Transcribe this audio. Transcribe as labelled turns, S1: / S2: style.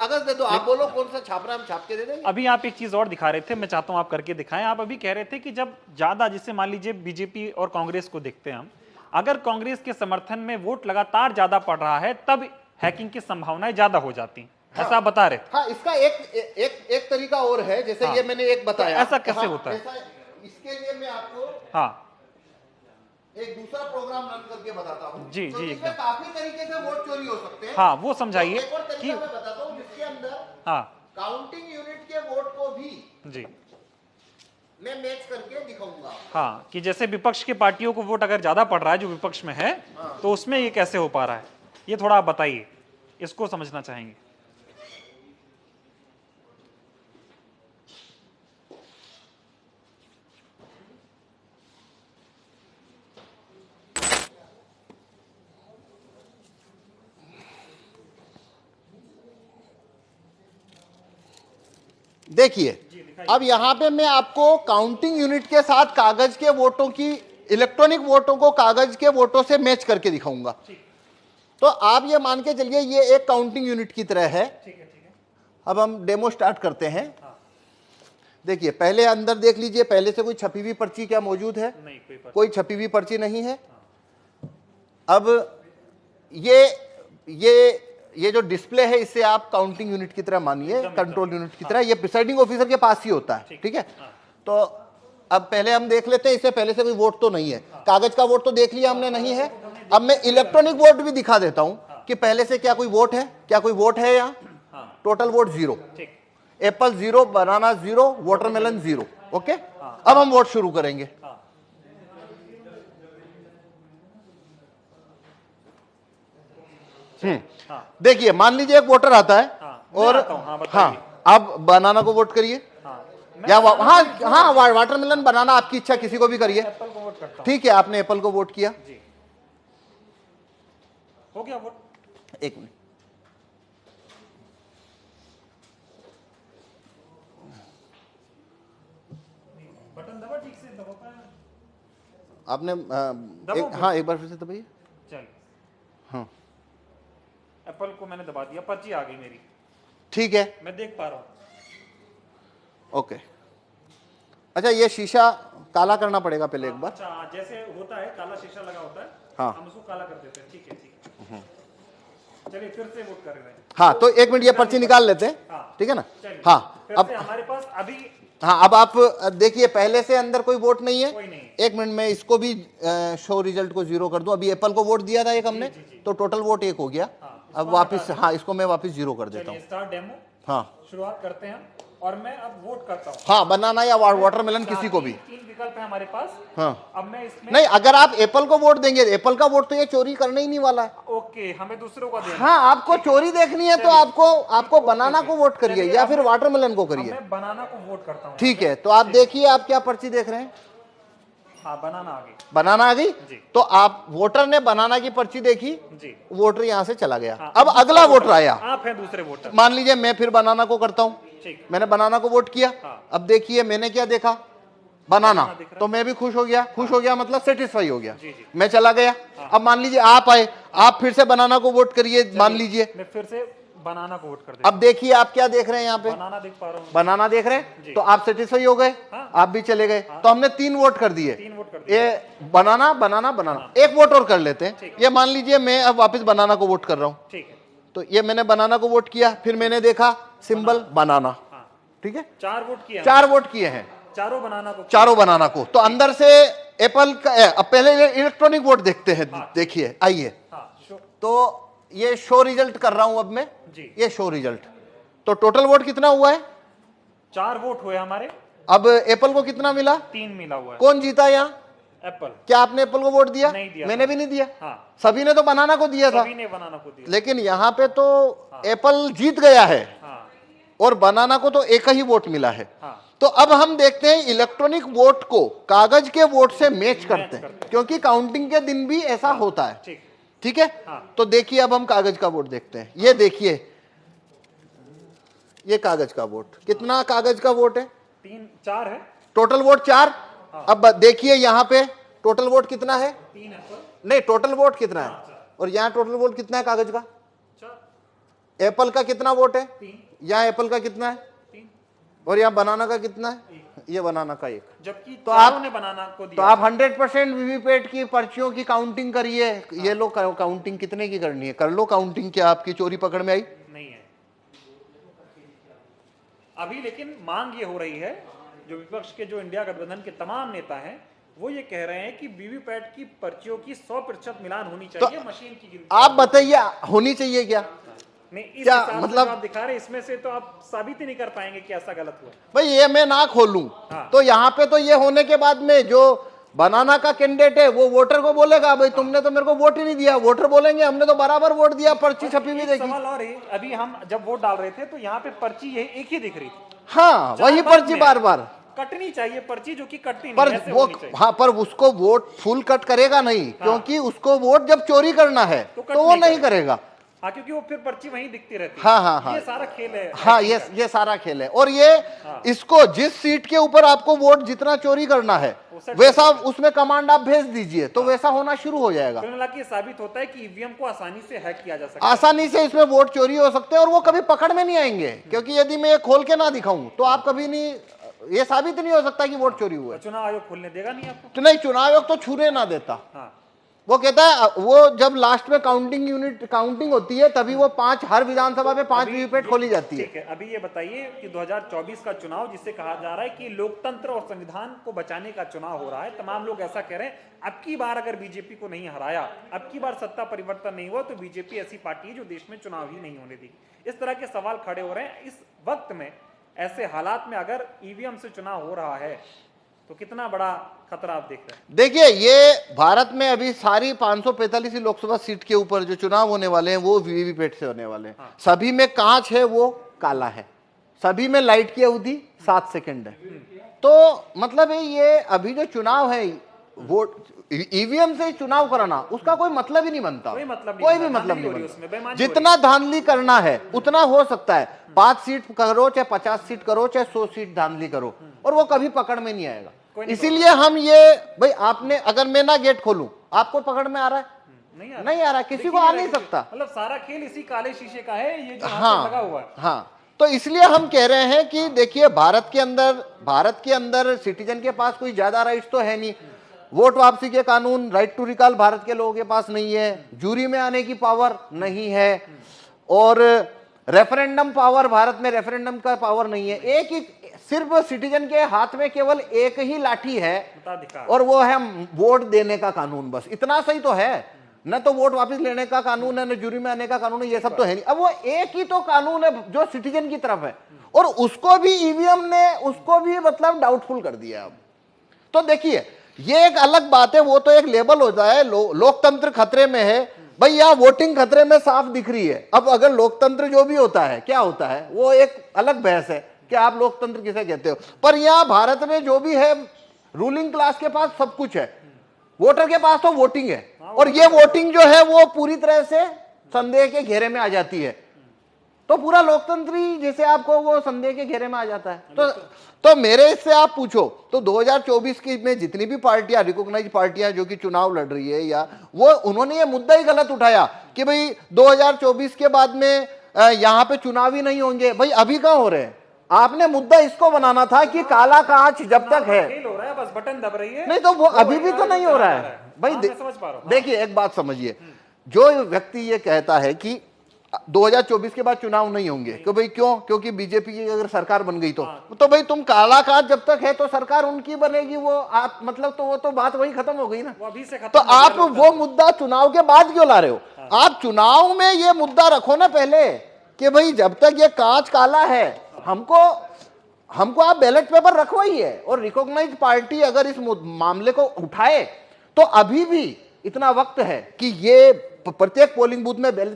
S1: कागज दे दो, आप बोलो कौन सा छाप रहा है, हम छाप के दे देंगे।
S2: अभी आप एक चीज और दिखा रहे थे, मैं चाहता हूं आप करके दिखाएं। आप अभी कह रहे थे कि जब ज्यादा, जिससे मान लीजिए बीजेपी और कांग्रेस को देखते हैं हम, अगर कांग्रेस के समर्थन में वोट लगातार ज्यादा पड़ रहा है तब हैकिंग की संभावनाएं ज्यादा हो जाती हैं, ऐसा आप बता रहे थे।
S1: हाँ, इसका एक तरीका और है, जैसे ये मैंने एक बताया।
S2: ऐसा कैसे होता है?
S1: इसके लिए मैं आपको
S2: हाँ
S1: एक दूसरा प्रोग्राम रन करके बताता हूँ।
S2: जी जी, एकदम।
S1: काफी तरीके से वोट चोरी हो सकते हैं।
S2: हाँ, वो समझाइए
S1: एक और
S2: कि
S1: तरीका मैं बताता हूँ जिसके अंदर
S2: हाँ
S1: काउंटिंग यूनिट के वोट को भी
S2: जी
S1: मैं मैच करके दिखाऊंगा।
S2: हाँ, कि जैसे विपक्ष के पार्टियों को वोट अगर ज्यादा पड़ रहा है जो विपक्ष में है, तो उसमें ये कैसे हो पा रहा है, ये थोड़ा आप बताइए, इसको समझना चाहेंगे।
S1: देखिए, अब यहां पे मैं आपको काउंटिंग यूनिट के साथ कागज के वोटों की, इलेक्ट्रॉनिक वोटों को कागज के वोटों से मैच करके दिखाऊंगा। तो आप ये मान के चलिए ये एक काउंटिंग यूनिट की तरह है। अब हम डेमो स्टार्ट करते हैं। देखिए, पहले अंदर देख लीजिए, पहले से कोई छपी हुई पर्ची क्या मौजूद है?
S2: नहीं,
S1: कोई छपी हुई पर्ची नहीं है। अब ये जो डिस्प्ले है, इसे आप काउंटिंग यूनिट की तरह मानिए, कंट्रोल यूनिट की तरह। ये प्रिसाइडिंग ऑफिसर के पास ही होता है, ठीक है। तो अब पहले हम देख लेते हैं, इससे पहले से कोई वोट तो नहीं है। कागज का वोट तो देख लिया हमने, नहीं है। अब मैं इलेक्ट्रॉनिक वोट भी दिखा देता हूं कि पहले से क्या कोई वोट है, क्या कोई वोट है यहाँ। टोटल वोट 0, एप्पल 0, बनाना 0, वाटरमेलन 0। ओके, अब हम वोट शुरू करेंगे। देखिए, मान लीजिए एक वोटर आता है और हाँ, आप बनाना को वोट करिए, या हाँ वाटरमेलन, बनाना, आपकी इच्छा, किसी को भी करिए। ठीक है, आपने एप्पल को वोट किया।
S2: हो गया वोट।
S1: एक मिनट,
S2: बटन दबा, ठीक से दबा पाया
S1: आपने हाँ, एक बार फिर से दबाइए।
S2: चलिए,
S1: हाँ,
S2: एप्पल को मैंने दबा दिया, पर्ची आ गई मेरी।
S1: ठीक है,
S2: मैं देख पा रहा हूँ।
S1: ओके। अच्छा, ये शीशा काला करना पड़ेगा पहले एक बार।
S2: अच्छा, जैसे होता है काला शीशा लगा होता है,
S1: हाँ,
S2: हम उसको काला कर देते हैं। ठीक है, ठीक है। चलिए फिर से वोट कर रहे हैं।
S1: हाँ, तो एक मिनट, ये पर्ची निकाल लेते हैं, ठीक है ना। हाँ,
S2: अब हमारे पास अभी,
S1: हाँ, अब आप देखिए, पहले से अंदर कोई वोट नहीं है।
S2: कोई नहीं।
S1: एक मिनट में इसको भी शो रिजल्ट को 0 कर दूं। अभी एप्पल को वोट दिया था एक हमने, तो टोटल वोट 1 हो गया। अब वापस, हाँ, इसको मैं वापस 0 कर देता हूँ।
S2: स्टार्ट डेमो,
S1: हाँ,
S2: शुरुआत करते हैं और मैं अब वोट करता हूँ।
S1: हाँ, बनाना या वाटरमेलन, किसी को भी।
S2: 3 विकल्प है हमारे पास।
S1: हाँ,
S2: अब मैं इसमें,
S1: नहीं, अगर आप एप्पल को वोट देंगे, एप्पल का वोट तो ये चोरी करने ही नहीं वाला है।
S2: ओके, हमें दूसरों का देना।
S1: हाँ, आपको चोरी देखनी है तो आपको बनाना को वोट करिए या फिर वाटरमेलन को करिए।
S2: मैं बनाना को वोट करता हूँ।
S1: ठीक है, तो आप देखिए, आप क्या पर्ची देख रहे हैं?
S2: हाँ, बनाना आ गई।
S1: बनाना आ गई। तो आप, वोटर ने बनाना की पर्ची देखी जी, वोटर यहां से चला गया। अब अगला वोटर आया,
S2: आप हैं दूसरे वोटर।
S1: मान लीजिए मैं फिर बनाना को करता हूं। मैंने बनाना को वोट किया। अब देखिए, मैंने क्या देखा? बनाना। तो मैं भी खुश हो गया। खुश हो गया मतलब सेटिस्फाई हो गया। मैं चला गया। अब मान लीजिए आप आए, आप फिर से बनाना को वोट करिए। मान लीजिए
S2: मैं फिर से बनाना को वोट कर देता।
S1: अब देखिए, आप क्या देख रहे हैं यहाँ पे?
S2: बनाना देख पा रहा हूँ।
S1: बनाना देख रहे हैं, तो आप सेटिस्फाई हो गए। आप भी चले गए। तो हमने 3 वोट कर दिए। ये बनाना, बनाना, बनाना। एक वोट और कर लेते हैं। ये मान लीजिए मैं अब वापस बनाना को वोट कर रहा हूँ। ठीक है, तो ये मैंने बनाना को वोट किया, फिर मैंने देखा सिंबल बनाना। ठीक है,
S2: 4 वोट किए।
S1: 4 वोट किए हैं,
S2: चारों बनाना को।
S1: चारों बनाना को। तो अंदर से एप्पल का, अब पहले इलेक्ट्रॉनिक वोट देखते हैं। देखिए, आइए। तो ये शो रिजल्ट कर रहा हूं अब मैं। ये शो रिजल्ट। तो टोटल वोट कितना हुआ है?
S2: 4 वोट हुए हमारे।
S1: अब एप्पल को कितना मिला?
S2: 3 मिला हुआ है।
S1: कौन जीता यहाँ?
S2: एप्पल।
S1: क्या आपने एप्पल को वोट दिया?
S2: नहीं दिया।
S1: मैंने भी नहीं दिया।
S2: हाँ।
S1: सभी ने तो बनाना को दिया था।
S2: सभी ने बनाना को दिया।
S1: लेकिन यहाँ पे तो एप्पल जीत गया है और बनाना को तो एक ही वोट मिला है। तो अब हम देखते हैं इलेक्ट्रॉनिक वोट को कागज के वोट से मैच करते हैं, क्योंकि काउंटिंग के दिन भी ऐसा होता है। ठीक है, तो देखिए, अब हम कागज का वोट देखते हैं। ये देखिए, ये कागज का वोट। कितना कागज का वोट है?
S2: 4 है।
S1: Total vote 4। अब देखिए यहाँ पे टोटल वोट कितना है?
S2: 3 है।
S1: नहीं, टोटल वोट कितना है? और यहाँ टोटल वोट कितना है कागज का? एप्पल का कितना वोट है?
S2: 3।
S1: यहाँ एप्पल का कितना है?
S2: 3।
S1: और यहाँ बनाना का कितना है? ये बनाना का 1।
S2: जबकि
S1: तो
S2: चारों ने बनाना को
S1: तो
S2: दिया।
S1: आप 100% वीवीपैट की पर्चियों की काउंटिंग करिए। ये लो काउंटिंग कितने की करनी है, कर लो काउंटिंग। क्या आपकी चोरी पकड़ में आई?
S2: नहीं है अभी। लेकिन मांग ये हो रही है, जो विपक्ष के जो इंडिया गठबंधन के तमाम नेता हैं वो ये कह रहे हैं कि वीवीपैट की पर्चियों की 100% मिलान होनी चाहिए, मशीन की गिनती।
S1: आप बताइए होनी चाहिए क्या?
S2: नहीं, इस
S1: क्या
S2: हिसाब से
S1: मतलब
S2: जो आप दिखा रहे हैं इसमें से तो आप साबित ही नहीं कर पाएंगे कि ऐसा गलत हुआ।
S1: भाई ये मैं ना खोलूं
S2: हाँ।
S1: तो यहाँ पे तो ये होने के बाद में जो बनाना का कैंडिडेट है वो वोटर को बोलेगा भाई तुमने तो मेरे को वोट ही नहीं दिया। वोटर बोलेंगे हमने तो बराबर वोट दिया, पर्ची छपी हुई देखी।
S2: सवाल और है, अभी हम जब वोट डाल रहे थे तो यहाँ पे पर्ची ये एक ही दिख रही थी।
S1: हाँ वही पर्ची बार बार
S2: कटनी चाहिए पर्ची, जो कि कटती
S1: पर
S2: नहीं, ऐसे
S1: वो
S2: होनी चाहिए।
S1: हाँ पर उसको वोट फुल कट करेगा नहीं, क्योंकि उसको वोट जब चोरी करना है तो वो नहीं करेगा।
S2: हाँ, क्योंकि वो फिर पर्ची वहीं दिखती रहती है।
S1: हाँ हाँ हाँ,
S2: ये सारा खेल है।
S1: हाँ ये सारा खेल है। और ये इसको जिस सीट के ऊपर आपको वोट जितना चोरी करना है वैसा उसमें कमांड आप भेज दीजिए तो वैसा होना शुरू हो जाएगा।
S2: ये साबित होता है कि ईवीएम को आसानी से हैक किया जा सकता है।
S1: आसानी से इसमें वोट चोरी हो सकते हैं और वो कभी पकड़ में नहीं आएंगे, क्योंकि यदि मैं ये खोल के ना दिखाऊं तो आप कभी नहीं, ये साबित नहीं हो सकता कि वोट चोरी हुआ है।
S2: चुनाव आयोग खोलने देगा नहीं आपको?
S1: तो नहीं, चुनाव आयोग तो छूने ना देता।
S2: हाँ।
S1: वो कहता है वो जब लास्ट में काउंटिंग होती है तभी वो 5 हर विधानसभा में 5 वीवीपैट खोली जाती है।
S2: ठीक है, अभी ये बताइए कि 2024 का चुनाव जिसे कहा जा रहा है कि लोकतंत्र और संविधान को बचाने का चुनाव हो रहा है, तमाम लोग ऐसा कह रहे हैं अब की बार अगर बीजेपी को नहीं हराया, अब की बार सत्ता परिवर्तन नहीं हुआ तो बीजेपी ऐसी पार्टी है जो देश में चुनाव ही नहीं होने देगी। इस तरह के सवाल खड़े हो रहे हैं इस वक्त में। ऐसे हालात में अगर ईवीएम से चुनाव हो रहा है तो कितना बड़ा खतरा आप देख रहे हैं?
S1: देखिए ये भारत में अभी सारी 545 लोकसभा सीट के ऊपर जो चुनाव होने वाले हैं वो वीवीपैट से होने वाले हैं। सभी में कांच है, वो काला है, सभी में लाइट की अवधि 7 सेकंड है। तो मतलब ये अभी जो चुनाव है वोट ईवीएम से चुनाव कराना उसका कोई मतलब ही नहीं बनता, कोई भी मतलब नहीं बनता। जितना धांधली करना है उतना हो सकता है, 5 सीट करो चाहे 50 सीट करो चाहे 100 सीट धांधली करो और वो कभी पकड़ में नहीं आएगा। इसीलिए हम ये भाई आपने अगर मैं ना गेट खोलूं आपको पकड़ में आ रहा है? नहीं आ रहा, किसी को आ नहीं सकता।
S2: मतलब सारा खेल इसी काले शीशे का है, ये जो लगा हुआ है।
S1: हाँ, तो इसलिए हम कह रहे हैं कि देखिए भारत के अंदर सिटीजन के पास कोई ज्यादा राइट्स तो है नहीं। वोट वापसी के कानून, राइट टू रिकॉल भारत के लोगों के पास नहीं है, जूरी में आने की पावर नहीं है और रेफरेंडम पावर, भारत में रेफरेंडम का पावर नहीं है। एक ही सिर्फ सिटीजन के हाथ में केवल एक ही लाठी है और वो है वोट देने का कानून, बस इतना सही तो है। न तो वोट वापस लेने का कानून है, न जूरी में आने का कानून है, ये सब तो है नहीं। अब वो एक ही तो कानून है जो सिटीजन की तरफ है और उसको भी ईवीएम ने उसको भी मतलब डाउटफुल कर दिया। अब तो देखिए ये एक अलग बात है, वो तो एक लेबल हो जाए लोकतंत्र खतरे में है। भाई यहाँ वोटिंग खतरे में साफ दिख रही है। अब अगर लोकतंत्र जो भी होता है क्या होता है वो एक अलग बहस है कि आप लोकतंत्र किसे कहते हो, पर यहाँ भारत में जो भी है रूलिंग क्लास के पास सब कुछ है, वोटर के पास तो वोटिंग है और ये वोटिंग जो है वो पूरी तरह से संदेह के घेरे में आ जाती है। तो पूरा लोकतंत्री जैसे आपको वो संदेह के घेरे में आ जाता है। तो मेरे इससे आप पूछो तो 2024 की में जितनी भी पार्टियां, रिकॉग्नाइज पार्टियां जो कि चुनाव लड़ रही है या वो, उन्होंने ये मुद्दा ही गलत उठाया कि भाई 2024 के बाद में यहाँ पे चुनाव ही नहीं होंगे। भाई अभी कहाँ हो रहे हैं? आपने मुद्दा इसको बनाना था कि काला कांच जब तक है,
S2: हो रहा है बस बटन दब रही है,
S1: नहीं तो वो अभी भी तो नहीं हो रहा है। भाई देखिए एक बात समझिए, जो व्यक्ति ये कहता है कि 2024 के बाद चुनाव नहीं होंगे कि भाई क्यों, क्योंकि बीजेपी की अगर सरकार बन गई तो भाई तुम काला कांच जब तक है तो सरकार उनकी बनेगी, वो आप मतलब तो वो तो बात वही खत्म हो गई ना।
S2: वो अभी से खत्म
S1: तो आप वो मुद्दा चुनाव के बाद क्यों ला रहे हो? आप चुनाव में ये मुद्दा रखो ना पहले कि भाई जब तक ये कांच काला है हमको आप बैलेट पेपर रखवाइए। और रिकॉग्नाइज पार्टी अगर इस मामले को उठाए तो अभी भी इतना वक्त है कि ये प्रत्येक पोलिंग बूथ में बैलेट